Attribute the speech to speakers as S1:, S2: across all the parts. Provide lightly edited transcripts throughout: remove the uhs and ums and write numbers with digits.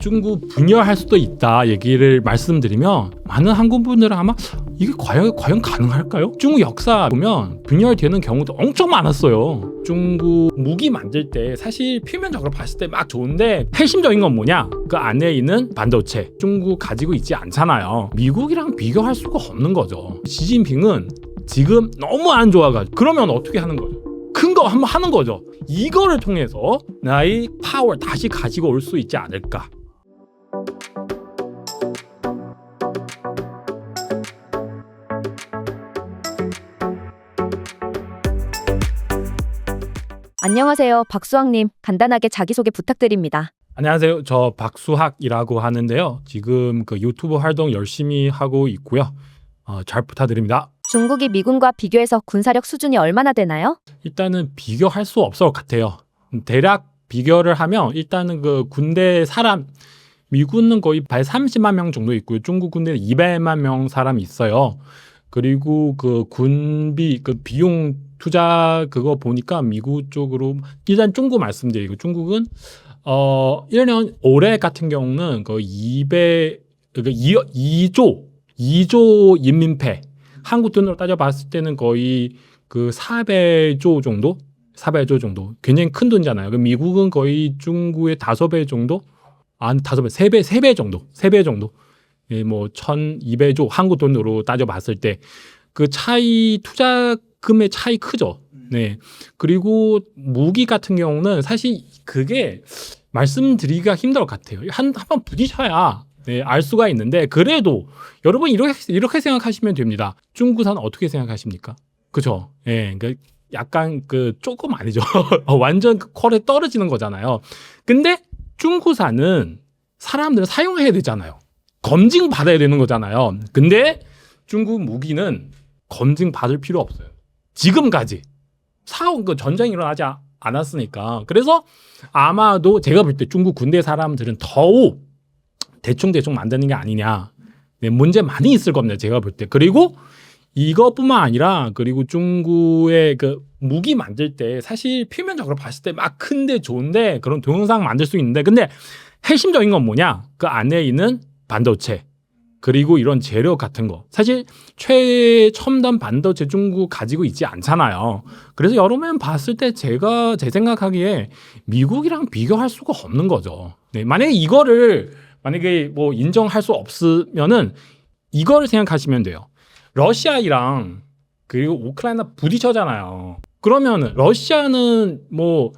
S1: 중국 분열할 수도 있다 얘기를 말씀드리면 많은 한국 분들은 아마 이게 과연 가능할까요? 중국 역사 보면 분열되는 경우도 엄청 많았어요. 중국 무기 만들 때 사실 표면적으로 봤을 때 막 좋은데 핵심적인 건 뭐냐? 그 안에 있는 반도체 중국 가지고 있지 않잖아요. 미국이랑 비교할 수가 없는 거죠. 시진핑은 지금 너무 안 좋아가지고 그러면 어떻게 하는 거죠? 큰 거 한번 하는 거죠. 이거를 통해서 나의 파워 다시 가지고 올 수 있지 않을까?
S2: 안녕하세요. 박수학님, 간단하게 자기소개 부탁드립니다.
S1: 안녕하세요. 저 박수학이라고 하는데요. 지금 그 유튜브 활동 열심히 하고 있고요. 잘 부탁드립니다.
S2: 중국이 미군과 비교해서 군사력 수준이 얼마나 되나요?
S1: 일단은 비교할 수 없을 것 같아요. 대략 비교를 하면 일단은 그 군대 사람 미군은 거의 130만 명 정도 있고요. 중국 군대는 200만 명 사람이 있어요. 그리고 그 군비 그 비용 투자 그거 보니까 미국 쪽으로 일단 중국 말씀드리고 중국은 1년 올해 같은 경우는 거의 2조 인민폐 한국 돈으로 따져봤을 때는 거의 그 400조 정도 굉장히 큰 돈이잖아요. 미국은 거의 중국의 5배 정도 한 5배 3배 정도 예, 뭐 1200조 한국 돈으로 따져봤을 때 그 차이 투자금의 차이 크죠. 네. 그리고 무기 같은 경우는 사실 그게 말씀드리기가 힘들 것 같아요. 한번 부딪혀야 네, 알 수가 있는데 그래도 여러분 이렇게 생각하시면 됩니다. 중국산 어떻게 생각하십니까? 그죠? 예. 그러니까 약간 그 조금 아니죠. 완전 그 퀄에 떨어지는 거잖아요. 근데 중국산은 사람들은 사용해야 되잖아요. 검증 받아야 되는 거잖아요. 근데 중국 무기는 검증 받을 필요 없어요. 지금까지 사온 그 전쟁이 일어나지 않았으니까. 그래서 아마도 제가 볼 때 중국 군대 사람들은 더욱 대충 만드는 게 아니냐. 네, 문제 많이 있을 겁니다. 제가 볼 때. 그리고 이것뿐만 아니라 그리고 중국의 그 무기 만들 때 사실 표면적으로 봤을 때 막 큰데 좋은데 그런 동영상 만들 수 있는데 근데 핵심적인 건 뭐냐? 그 안에 있는 반도체 그리고 이런 재료 같은 거 사실 최첨단 반도체 중국 가지고 있지 않잖아요. 그래서 여러 면 봤을 때 제 생각하기에 미국이랑 비교할 수가 없는 거죠. 네, 만약에 뭐 인정할 수 없으면은 이거를 생각하시면 돼요. 러시아랑 그리고 우크라이나 부딪혀잖아요. 그러면 러시아는 뭐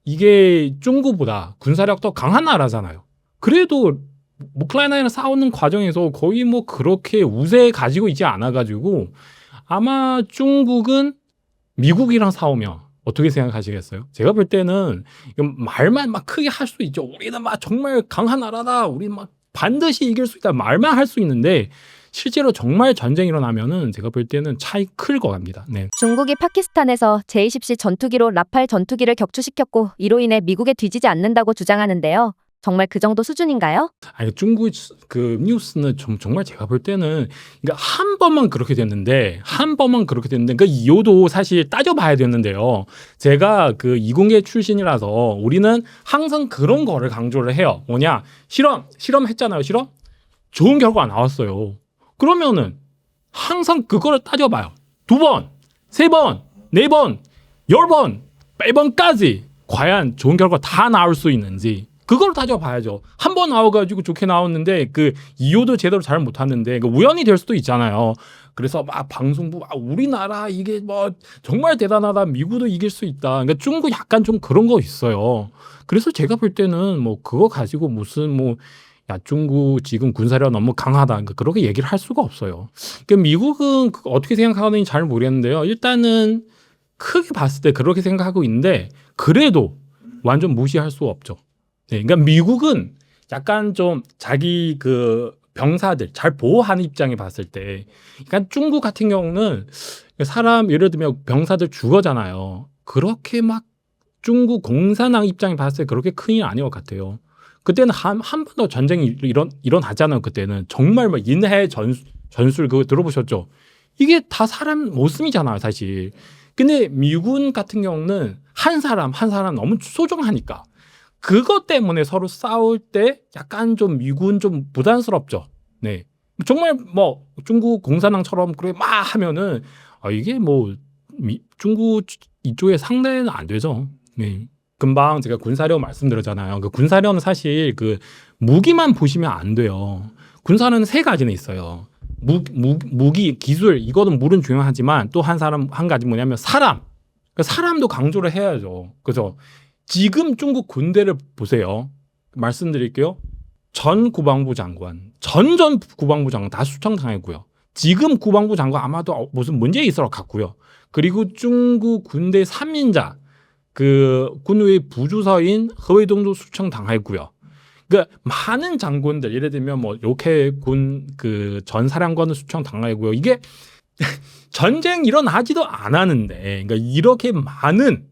S1: 이게 중국보다 군사력 더 강한 나라잖아요. 그래도 우크라이나랑 싸우는 과정에서 거의 뭐 그렇게 우세 가지고 있지 않아가지고 아마 중국은 미국이랑 싸우면 어떻게 생각하시겠어요? 제가 볼 때는 말만 막 크게 할 수 있죠. 우리는 막 정말 강한 나라다. 우리 막 반드시 이길 수 있다. 말만 할 수 있는데 실제로 정말 전쟁이 일어나면은 제가 볼 때는 차이 클 것 같습니다. 네.
S2: 중국이 파키스탄에서 제-20식 전투기로 라팔 전투기를 격추시켰고 이로 인해 미국에 뒤지지 않는다고 주장하는데요. 정말 그 정도 수준인가요?
S1: 아니 중국 그 뉴스는 정말 제가 볼 때는 그러니까 한 번만 그렇게 됐는데 그 이유도 사실 따져봐야 되는데요. 제가 그 이공계 출신이라서 우리는 항상 그런 거를 강조를 해요. 뭐냐 실험했잖아요. 실험 좋은 결과가 나왔어요. 그러면은 항상 그거를 따져봐요. 2번, 3번, 4번, 10번, 100번까지 과연 좋은 결과 다 나올 수 있는지 그걸 따져봐야죠. 한 번 나와가지고 좋게 나왔는데 그 이유도 제대로 잘 못하는데 우연히 될 수도 있잖아요. 그래서 막 방송부 우리나라 이게 뭐 정말 대단하다. 미국도 이길 수 있다. 그러니까 중국 약간 좀 그런 거 있어요. 그래서 제가 볼 때는 뭐 그거 가지고 무슨 뭐 야 중국 지금 군사력 너무 강하다. 그러니까 그렇게 얘기를 할 수가 없어요. 그러니까 미국은 어떻게 생각하는지 잘 모르겠는데요. 일단은 크게 봤을 때 그렇게 생각하고 있는데 그래도 완전 무시할 수 없죠. 네, 그러니까 미국은 약간 좀 자기 그 병사들 잘 보호하는 입장에 봤을 때, 그러니까 중국 같은 경우는 사람 예를 들면 병사들 죽어잖아요. 그렇게 막 중국 공산당 입장에 봤을 때 그렇게 큰 일 아닌 것 같아요. 그때는 한 번 더 전쟁이 일어나잖아요. 그때는 정말 막 인해 전술 그거 들어보셨죠? 이게 다 사람 모습이잖아요, 사실. 근데 미군 같은 경우는 한 사람 너무 소중하니까. 그것 때문에 서로 싸울 때 약간 좀 미군 좀 부담스럽죠. 네. 정말 뭐 중국 공산당처럼 그렇게 막 하면은 이게 뭐 중국 이쪽에 상대는 안 되죠. 네. 금방 제가 군사력 말씀드렸잖아요. 그 군사력은 사실 그 무기만 보시면 안 돼요. 군사는 세 가지는 있어요. 무기, 기술 이거는 물론 중요하지만 또 한 가지 뭐냐면 사람. 그 사람도 강조를 해야죠. 그죠? 지금 중국 군대를 보세요. 말씀드릴게요. 전 국방부 장관, 전 국방부 장관 다 수청당했고요. 지금 국방부 장관 아마도 무슨 문제 있을 것 같고요. 그리고 중국 군대 3인자 그 군의 부주서인 허웨이동도 수청당했고요. 그러니까 많은 장군들 예를 들면 뭐 요케 군 그 전 사령관도 수청당하고요. 이게 전쟁 일어나지도 않았는데 그러니까 이렇게 많은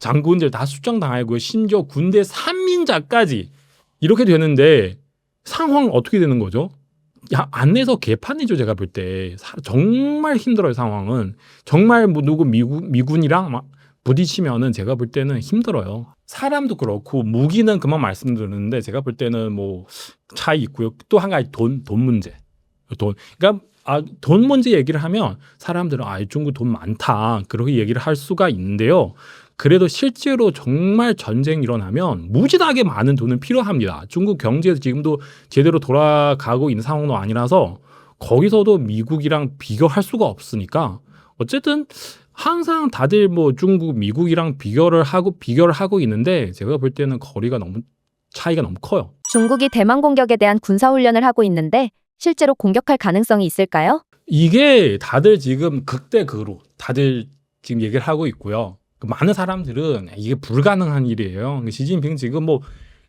S1: 장군들 다 수청당하고요. 심지어 군대 3인자까지 이렇게 되는데 상황 어떻게 되는 거죠? 안내서 개판이죠. 제가 볼 때 정말 힘들어요. 상황은 정말 뭐 누구 미군이랑 막 부딪히면은 제가 볼 때는 힘들어요. 사람도 그렇고 무기는 그만 말씀드렸는데 제가 볼 때는 뭐 차이 있고요. 또 한 가지 돈 문제. 그러니까 돈 문제 얘기를 하면 사람들은 중국 돈 많다 그렇게 얘기를 할 수가 있는데요. 그래도 실제로 정말 전쟁 일어나면 무지하게 많은 돈은 필요합니다. 중국 경제에서 지금도 제대로 돌아가고 있는 상황도 아니라서 거기서도 미국이랑 비교할 수가 없으니까 어쨌든 항상 다들 뭐 중국, 미국이랑 비교를 하고 있는데 제가 볼 때는 차이가 너무 커요.
S2: 중국이 대만 공격에 대한 군사 훈련을 하고 있는데 실제로 공격할 가능성이 있을까요?
S1: 이게 다들 지금 극대극으로 다들 지금 얘기를 하고 있고요. 많은 사람들은 이게 불가능한 일이에요. 시진핑 지금 뭐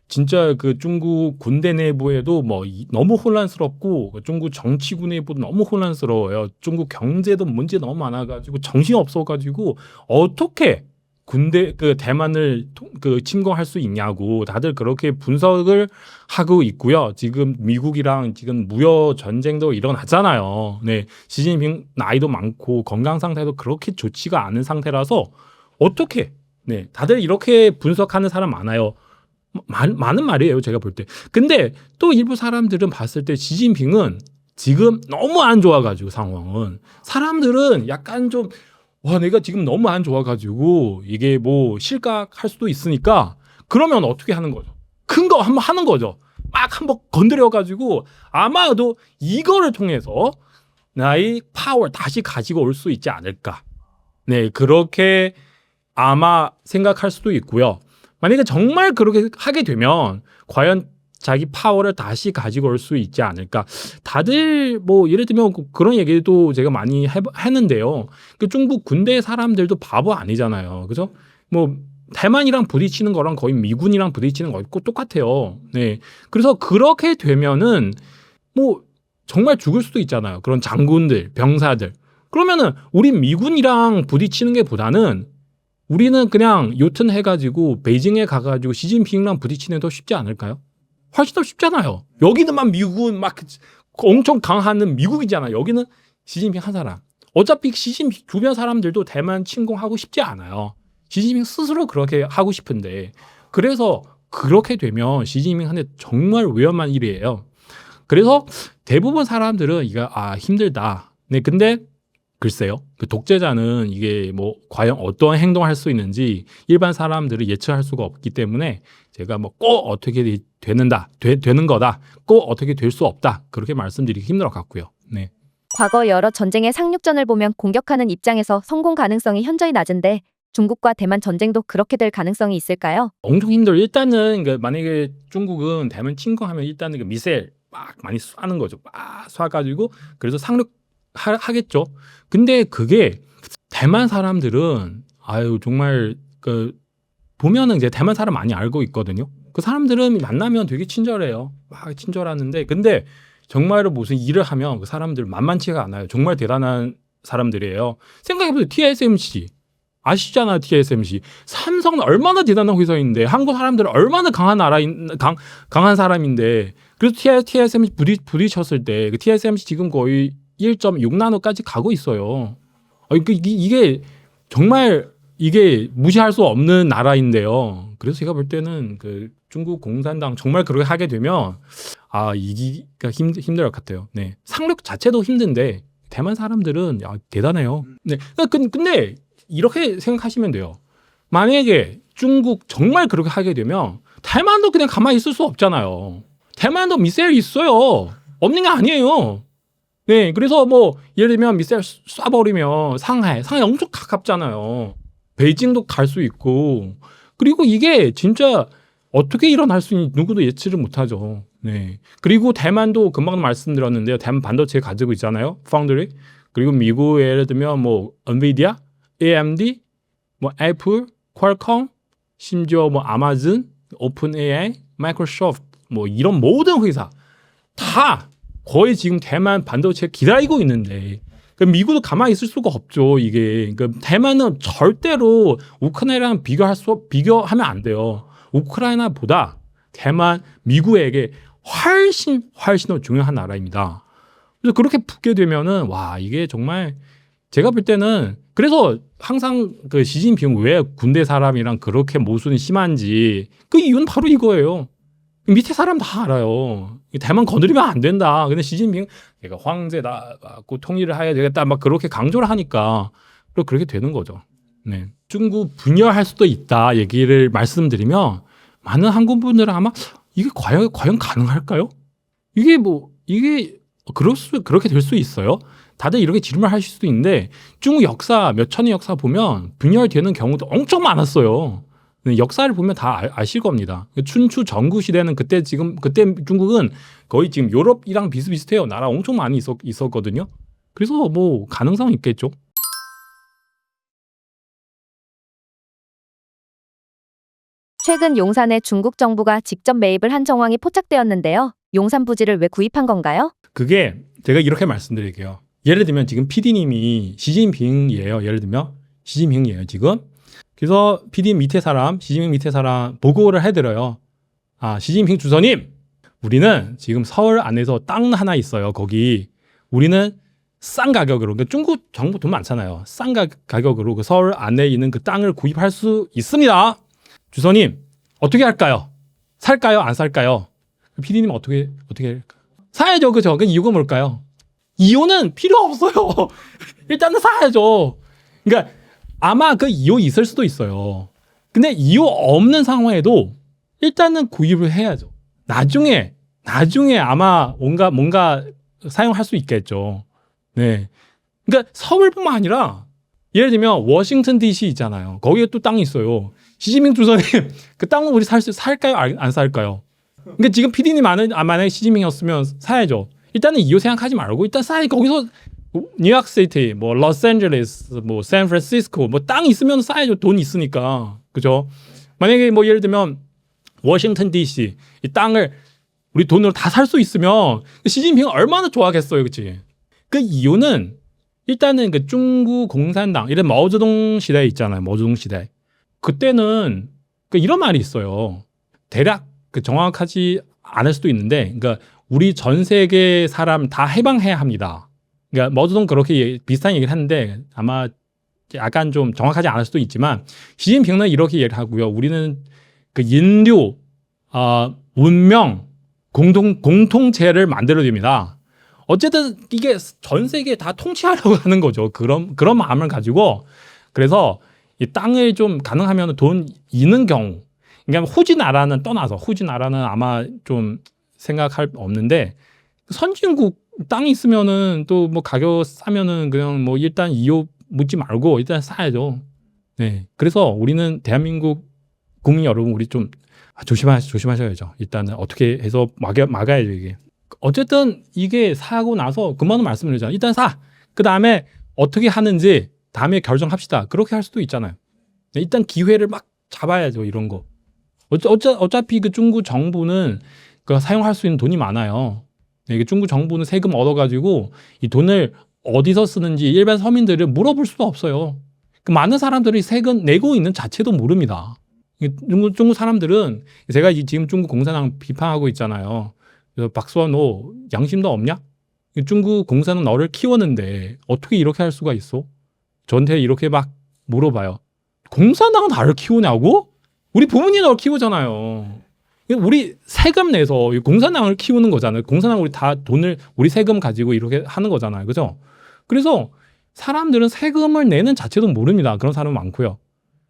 S1: 진짜 그 중국 군대 내부에도 뭐 너무 혼란스럽고 중국 정치군 내부도 너무 혼란스러워요. 중국 경제도 문제 너무 많아가지고 정신 없어가지고 어떻게 군대 그 대만을 그 침공할 수 있냐고 다들 그렇게 분석을 하고 있고요. 지금 미국이랑 지금 무역 전쟁도 일어났잖아요. 네, 시진핑 나이도 많고 건강 상태도 그렇게 좋지가 않은 상태라서 어떻게 네 다들 이렇게 분석하는 사람 많아요. 많은 말이에요. 제가 볼 때. 근데 또 일부 사람들은 봤을 때 시진핑은 지금 너무 안 좋아가지고 상황은 사람들은 약간 좀 내가 지금 너무 안 좋아가지고 이게 뭐 실각할 수도 있으니까 그러면 어떻게 하는 거죠? 큰 거 한번 하는 거죠. 막 한번 건드려가지고 아마도 이거를 통해서 나의 파워 다시 가지고 올 수 있지 않을까. 네, 그렇게 아마 생각할 수도 있고요. 만약에 정말 그렇게 하게 되면 과연 자기 파워를 다시 가지고 올 수 있지 않을까. 다들 뭐 예를 들면 그런 얘기도 제가 많이 했는데요. 그 중국 군대 사람들도 바보 아니잖아요. 그죠? 뭐 대만이랑 부딪히는 거랑 거의 미군이랑 부딪히는 거 똑같아요. 네. 그래서 그렇게 되면은 뭐 정말 죽을 수도 있잖아요. 그런 장군들, 병사들. 그러면은 우리 미군이랑 부딪히는 게 보다는 우리는 그냥 요튼 해가지고 베이징에 가가지고 시진핑이랑 부딪히는 게 더 쉽지 않을까요? 훨씬 더 쉽잖아요. 여기는 막 미국은 막 엄청 강한 미국이잖아요. 여기는 시진핑 한 사람. 어차피 시진핑 주변 사람들도 대만 침공하고 싶지 않아요. 시진핑 스스로 그렇게 하고 싶은데 그래서 그렇게 되면 시진핑한테 정말 위험한 일이에요. 그래서 대부분 사람들은 이거 힘들다. 네, 근데 글쎄요. 그 독재자는 이게 뭐 과연 어떤 행동을 할 수 있는지 일반 사람들은 예측할 수가 없기 때문에 제가 뭐 꼭 어떻게 되는 거다. 꼭 어떻게 될 수 없다. 그렇게 말씀드리기 힘들 것 같고요. 네.
S2: 과거 여러 전쟁의 상륙전을 보면 공격하는 입장에서 성공 가능성이 현저히 낮은데 중국과 대만 전쟁도 그렇게 될 가능성이 있을까요?
S1: 엄청 힘들어요. 일단은 만약에 중국은 대만 침공하면 일단은 미사일 막 많이 쏴는 거죠. 막 쏴가지고 그래서 하겠죠. 근데 그게 대만 사람들은 정말 보면은 이제 대만 사람 많이 알고 있거든요. 그 사람들은 만나면 되게 친절해요. 막 친절하는데 근데 정말로 무슨 일을 하면 그 사람들 만만치가 않아요. 정말 대단한 사람들이에요. 생각해보세요. TSMC 아시잖아요. TSMC 삼성은 얼마나 대단한 회사인데 한국 사람들은 얼마나 강한 사람인데 그래서 TSMC 부딪혔을 때 그 TSMC 지금 거의 1.6나노까지 가고 있어요. 이게 정말 이게 무시할 수 없는 나라인데요. 그래서 제가 볼 때는 중국 공산당 정말 그렇게 하게 되면 이기가 힘들 것 같아요. 네. 상륙 자체도 힘든데 대만 사람들은 대단해요. 네. 근데 이렇게 생각하시면 돼요. 만약에 중국 정말 그렇게 하게 되면 대만도 그냥 가만히 있을 수 없잖아요. 대만도 미사일 있어요. 없는 게 아니에요. 네, 그래서 뭐 예를 들면 미사일 쏴버리면 상하이 엄청 가깝잖아요. 베이징도 갈 수 있고 그리고 이게 진짜 어떻게 일어날 수 있는지 누구도 예측을 못하죠. 네, 그리고 대만도 금방 말씀드렸는데요. 대만 반도체 가지고 있잖아요. 파운드리. 그리고 미국 예를 들면 뭐 엔비디아, AMD, 뭐 애플, 퀄컴, 심지어 뭐 아마존, 오픈 AI, 마이크로소프트 뭐 이런 모든 회사 다 거의 지금 대만 반도체 기다리고 있는데 미국도 가만히 있을 수가 없죠. 이게 대만은 절대로 우크라이나랑 비교하면 안 돼요. 우크라이나보다 대만 미국에게 훨씬 더 중요한 나라입니다. 그래서 그렇게 붙게 되면은 이게 정말 제가 볼 때는 그래서 항상 그 시진핑 왜 군대 사람이랑 그렇게 모순이 심한지 그 이유는 바로 이거예요. 밑에 사람 다 알아요. 대만 건드리면 안 된다. 근데 시진핑 내가 황제다, 통일을 해야 되겠다, 막 그렇게 강조를 하니까 그렇게 되는 거죠. 네. 중국 분열할 수도 있다 얘기를 말씀드리면 많은 한국 분들은 아마 이게 과연 가능할까요? 이게 그렇게 될 수 있어요? 다들 이렇게 질문을 하실 수도 있는데 중국 역사 몇 천년 역사 보면 분열되는 경우도 엄청 많았어요. 역사를 보면 다 아실 겁니다. 춘추 전국 시대는 그때 중국은 거의 지금 유럽이랑 비슷비슷해요. 나라 엄청 많이 있었거든요. 그래서 뭐 가능성은 있겠죠.
S2: 최근 용산에 중국 정부가 직접 매입을 한 정황이 포착되었는데요. 용산 부지를 왜 구입한 건가요?
S1: 그게 제가 이렇게 말씀드릴게요. 예를 들면 지금 PD님이 시진핑이에요. 예를 들면 시진핑이에요 지금. 그래서 시진핑 밑에 사람 보고를 해드려요. 시진핑 주석님, 우리는 지금 서울 안에서 땅 하나 있어요. 거기 우리는 싼 가격으로, 그러니까 중국 정부 돈 많잖아요. 싼 가격으로 그 서울 안에 있는 그 땅을 구입할 수 있습니다. 주석님, 어떻게 할까요? 살까요? 안 살까요? PD님 어떻게 할까요? 사야죠, 그죠? 그 이유가 뭘까요? 이유는 필요 없어요. 일단은 사야죠. 그러니까 아마 그 이유 있을 수도 있어요. 근데 이유 없는 상황에도 일단은 구입을 해야죠. 나중에 아마 뭔가 사용할 수 있겠죠. 네. 그러니까 서울뿐만 아니라 예를 들면 워싱턴 DC 있잖아요. 거기에 또 땅이 있어요. 시진핑 주석님, 그 땅을 우리 살까요? 안 살까요? 그러니까 지금 PD님 만약에 시진핑이었으면 사야죠. 일단은 이유 생각하지 말고 일단 거기서 뉴욕시티, 뭐 로스앤젤레스, 뭐 샌프란시스코, 뭐 땅 있으면 싸야죠. 돈 있으니까, 그죠? 만약에 뭐 예를 들면 워싱턴 DC 이 땅을 우리 돈으로 다 살 수 있으면 시진핑은 얼마나 좋아하겠어요, 그렇지? 그 이유는 일단은 그 중국 공산당 이런 마오쩌둥 시대 있잖아요, 마오쩌둥 시대. 그때는 이런 말이 있어요. 대략 정확하지 않을 수도 있는데, 그러니까 우리 전 세계 사람 다 해방해야 합니다. 그러니까 마오쩌둥 그렇게 비슷한 얘기를 하는데 아마 약간 좀 정확하지 않을 수도 있지만 시진핑은 이렇게 얘기를 하고요. 우리는 그 인류 문명 공통체를 만들어야 됩니다. 어쨌든 이게 전 세계 다 통치하려고 하는 거죠. 그런 마음을 가지고 그래서 이 땅을 좀 가능하면 돈 있는 경우, 그러니까 후진 나라는 떠나서 후진 나라는 아마 좀 생각할 없는데 선진국 땅이 있으면은 또 뭐 가격 싸면은 그냥 뭐 일단 이유 묻지 말고 일단 사야죠. 네. 그래서 우리는 대한민국 국민 여러분 우리 좀 조심하셔야죠. 일단은 어떻게 해서 막아야죠, 이게. 어쨌든 이게 사고 나서 그만은 말씀드리잖아요. 일단 사. 그다음에 어떻게 하는지 다음에 결정합시다. 그렇게 할 수도 있잖아요. 네, 일단 기회를 막 잡아야죠, 이런 거. 어차피 그 중국 정부는 사용할 수 있는 돈이 많아요. 네, 중국 정부는 세금 얻어가지고 이 돈을 어디서 쓰는지 일반 서민들을 물어볼 수도 없어요. 많은 사람들이 세금 내고 있는 자체도 모릅니다. 중국 사람들은 제가 지금 중국 공산당 비판하고 있잖아요. 그래서 박수원 너 양심도 없냐? 중국 공산당 너를 키웠는데 어떻게 이렇게 할 수가 있어? 저한테 이렇게 막 물어봐요. 공산당은 나를 키우냐고? 우리 부모님 너를 키우잖아요. 우리 세금 내서 이 공산당을 키우는 거잖아요. 공산당 우리 다 돈을 우리 세금 가지고 이렇게 하는 거잖아요. 그죠? 그래서 사람들은 세금을 내는 자체도 모릅니다. 그런 사람은 많고요.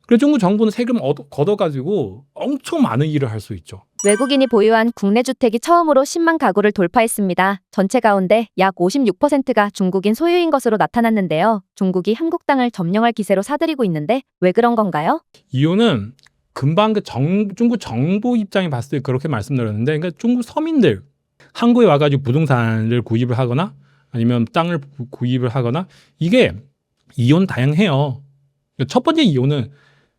S1: 그래서 중국 정부는 세금 걷어가지고 엄청 많은 일을 할 수 있죠.
S2: 외국인이 보유한 국내 주택이 처음으로 10만 가구를 돌파했습니다. 전체 가운데 약 56%가 중국인 소유인 것으로 나타났는데요. 중국이 한국 땅을 점령할 기세로 사들이고 있는데 왜 그런 건가요?
S1: 이유는 금방 중국 정부 입장에 봤을 때 그렇게 말씀드렸는데, 그러니까 중국 서민들 한국에 와가지고 부동산을 구입을 하거나 아니면 땅을 구입을 하거나 이게 이유는 다양해요. 그러니까 첫 번째 이유는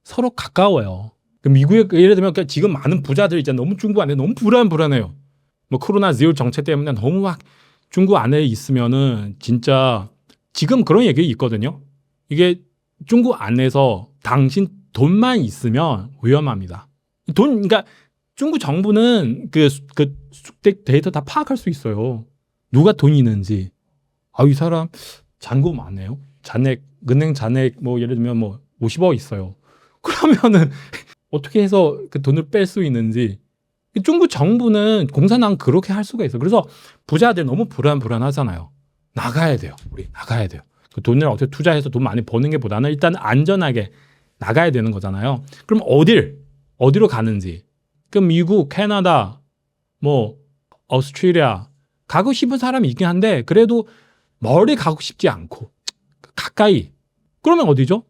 S1: 서로 가까워요. 미국에 예를 들면 지금 많은 부자들 있잖아요. 너무 중국 안에 너무 불안해요. 뭐 코로나 제로 정책 때문에 너무 막 중국 안에 있으면은 진짜 지금 그런 얘기 있거든요. 이게 중국 안에서 당신 돈만 있으면 위험합니다. 그러니까 중국 정부는 그 데이터 다 파악할 수 있어요. 누가 돈이 있는지. 이 사람 잔고 많네요. 은행 잔액 뭐 예를 들면 뭐 50억 있어요. 그러면은 어떻게 해서 그 돈을 뺄 수 있는지. 중국 정부는 공산당 그렇게 할 수가 있어요. 그래서 부자들 너무 불안하잖아요. 나가야 돼요. 우리 나가야 돼요. 그 돈을 어떻게 투자해서 돈 많이 버는 게 보다는 일단 안전하게 나가야 되는 거잖아요. 그럼 어디로 가는지. 그럼 미국, 캐나다, 뭐 오스트레일리아 가고 싶은 사람이 있긴 한데 그래도 멀리 가고 싶지 않고 가까이. 그러면 어디죠?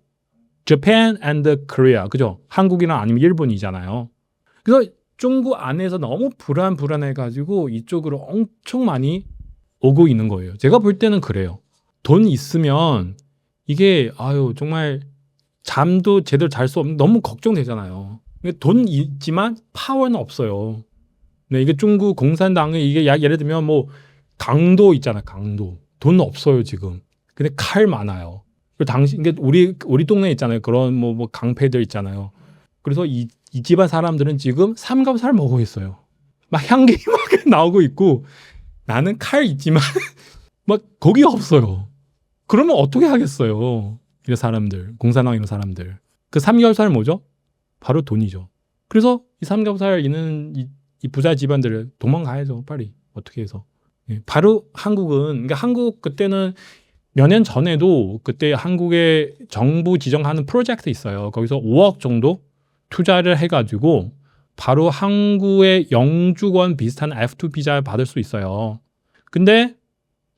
S1: Japan and Korea. 그죠? 한국이나 아니면 일본이잖아요. 그래서 중국 안에서 너무 불안해가지고 이쪽으로 엄청 많이 오고 있는 거예요. 제가 볼 때는 그래요. 돈 있으면 이게 정말 잠도 제대로 잘 수 없는 너무 걱정되잖아요. 돈 있지만 파워는 없어요. 네, 이게 중국 공산당의 이게 예를 들면 뭐 강도 있잖아요. 강도. 돈 없어요, 지금. 근데 칼 많아요. 이게 우리 동네에 있잖아요. 그런 뭐 강패들 있잖아요. 그래서 이 집안 사람들은 지금 삼겹살 먹고 있어요. 막 향기 막 나오고 있고 나는 칼 있지만 막 고기 없어요. 그러면 어떻게 하겠어요? 이런 사람들, 공산당 이런 사람들. 그 삼겹살 뭐죠? 바로 돈이죠. 그래서 이 삼겹살 있는 이 부자 집안들을 도망가야죠, 빨리. 어떻게 해서. 바로 그러니까 한국 그때는 몇 년 전에도 그때 한국의 정부 지정하는 프로젝트 있어요. 거기서 5억 정도 투자를 해가지고 바로 한국의 영주권 비슷한 F2 비자를 받을 수 있어요. 근데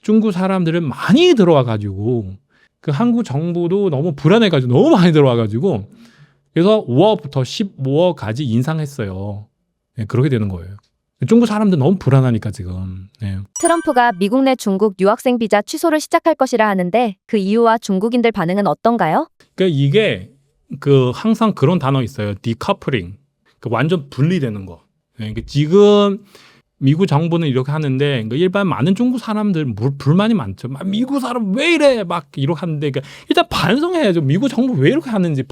S1: 중국 사람들은 많이 들어와가지고 그 한국 정부도 너무 불안해가지고 너무 많이 들어와가지고 그래서 5억부터 15억까지 인상했어요. 네, 그렇게 되는 거예요. 중국 사람들 너무 불안하니까 지금. 네.
S2: 트럼프가 미국 내 중국 유학생 비자 취소를 시작할 것이라 하는데 그 이유와 중국인들 반응은 어떤가요?
S1: 그러니까 이게 항상 그런 단어 있어요. 디커플링. 완전 분리되는 거. 네, 지금 미국 정부는 이렇게 하는데 일반 많은 중국 사람들 불만이 많죠. 미국 사람 왜 이래 막 이렇게 하는데 일단 반성해야죠. 미국 정부 왜 이렇게 하는지.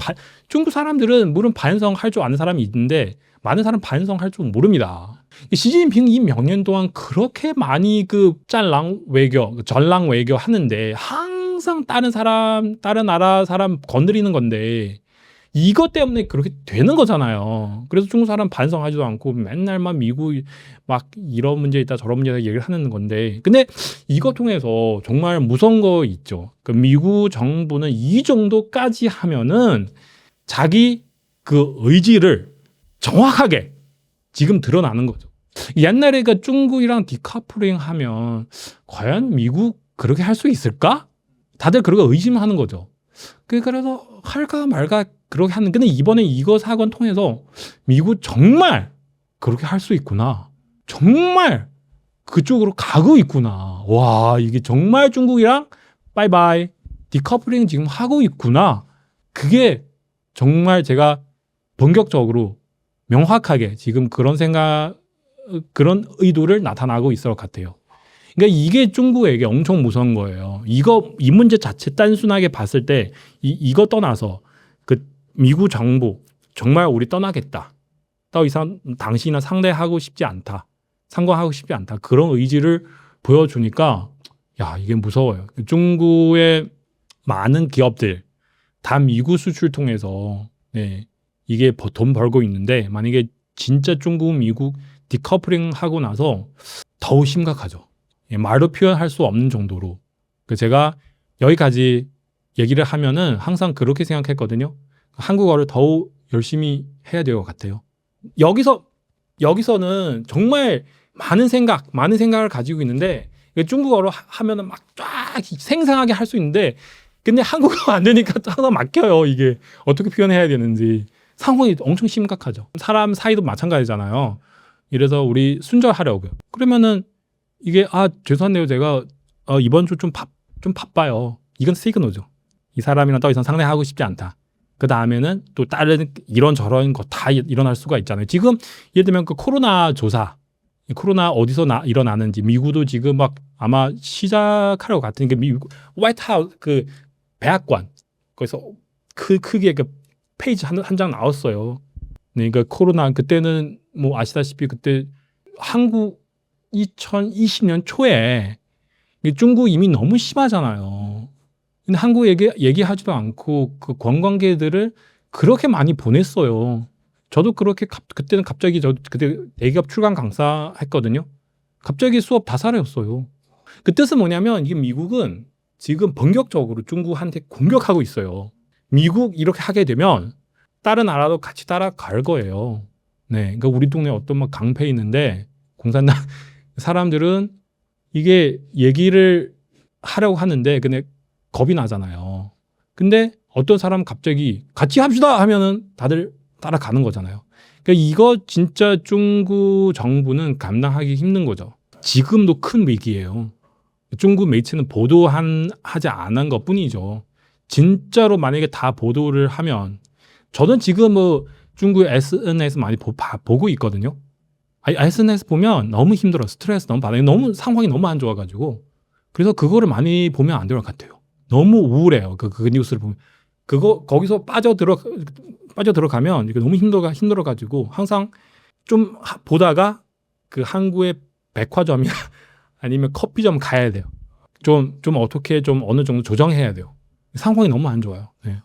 S1: 중국 사람들은 물론 반성할 줄 아는 사람이 있는데 많은 사람 반성할 줄 모릅니다. 시진핑 이 몇 년 동안 그렇게 많이 전랑 외교 하는데 항상 다른 나라 사람 건드리는 건데 이것 때문에 그렇게 되는 거잖아요. 그래서 중국 사람 반성하지도 않고 맨날만 미국 막 이런 문제 있다 저런 문제 있다 얘기를 하는 건데 근데 이것 통해서 정말 무서운 거 있죠. 미국 정부는 이 정도까지 하면은 자기 의지를 정확하게 지금 드러나는 거죠. 옛날에 중국이랑 디커플링 하면 과연 미국 그렇게 할 수 있을까? 다들 그렇게 의심하는 거죠. 그래서 할까 말까 그렇게 하는. 근데 이번에 이거 사건 통해서 미국 정말 그렇게 할 수 있구나. 정말 그쪽으로 가고 있구나. 와, 이게 정말 중국이랑 바이바이 디커플링 지금 하고 있구나. 그게 정말 제가 본격적으로 명확하게 지금 그런 의도를 나타나고 있을 것 같아요. 그러니까 이게 중국에게 엄청 무서운 거예요. 이 문제 자체 단순하게 봤을 때 이거 떠나서 미국 정부 정말 우리 떠나겠다. 더 이상 당신이나 상대하고 싶지 않다. 상관하고 싶지 않다. 그런 의지를 보여주니까 이게 무서워요. 중국의 많은 기업들 다 미국 수출 통해서 이게 돈 벌고 있는데 만약에 진짜 중국, 미국 디커플링 하고 나서 더욱 심각하죠. 말로 표현할 수 없는 정도로. 제가 여기까지 얘기를 하면은 항상 그렇게 생각했거든요. 한국어를 더욱 열심히 해야 될 것 같아요. 여기서는 정말 많은 생각을 가지고 있는데 중국어로 하면은 막 쫙 생생하게 할 수 있는데 근데 한국어 안 되니까 항상 막혀요. 이게 어떻게 표현해야 되는지. 상황이 엄청 심각하죠. 사람 사이도 마찬가지잖아요. 이래서 우리 순절하려고요. 그러면은 이게 죄송한데요. 제가 이번 주 좀 바빠요. 이건 시그널이죠. 이 사람이랑 더 이상 상대하고 싶지 않다. 그 다음에는 또 다른 이런저런 거 다 일어날 수가 있잖아요. 지금 예를 들면 그 코로나 조사, 코로나 어디서 일어나는지 미국도 지금 막 아마 시작하려고 같은 게 미국 화이트하우스 그 백악관 거기서 크게 그 페이지 한 장 나왔어요. 네, 그러니까 코로나 그때는 뭐 아시다시피 그때 한국 2020년 초에 중국 이미 너무 심하잖아요. 근데 한국 얘기하지도 않고 그 관광객들을 그렇게 많이 보냈어요. 저도 그렇게 그때는 갑자기 그때 대기업 출강 강사 했거든요. 갑자기 수업 다 사라졌어요. 그 뜻은 뭐냐면 이게 미국은 지금 본격적으로 중국한테 공격하고 있어요. 미국 이렇게 하게 되면 다른 나라도 같이 따라갈 거예요. 네, 그러니까 우리 동네 어떤 막 강패 있는데 공산당 사람들은 이게 얘기를 하려고 하는데 근데 겁이 나잖아요. 근데 어떤 사람 갑자기 같이 합시다 하면은 다들 따라가는 거잖아요. 그러니까 이거 진짜 중국 정부는 감당하기 힘든 거죠. 지금도 큰 위기예요. 중국 매체는 하지 않은 것 뿐이죠. 진짜로 만약에 다 보도를 하면 저는 지금 뭐 중국 SNS 많이 보고 있거든요. SNS 보면 너무 힘들어. 스트레스 너무 받아요. 너무 상황이 너무 안 좋아가지고 그래서 그거를 많이 보면 안 될 것 같아요. 너무 우울해요. 그 뉴스를 보면 거기서 빠져 들어가면 이게 너무 힘들어가지고 항상 좀 보다가 그 한국의 백화점이나 아니면 커피점 가야 돼요. 좀 어떻게 좀 어느 정도 조정해야 돼요. 상황이 너무 안 좋아요. 네.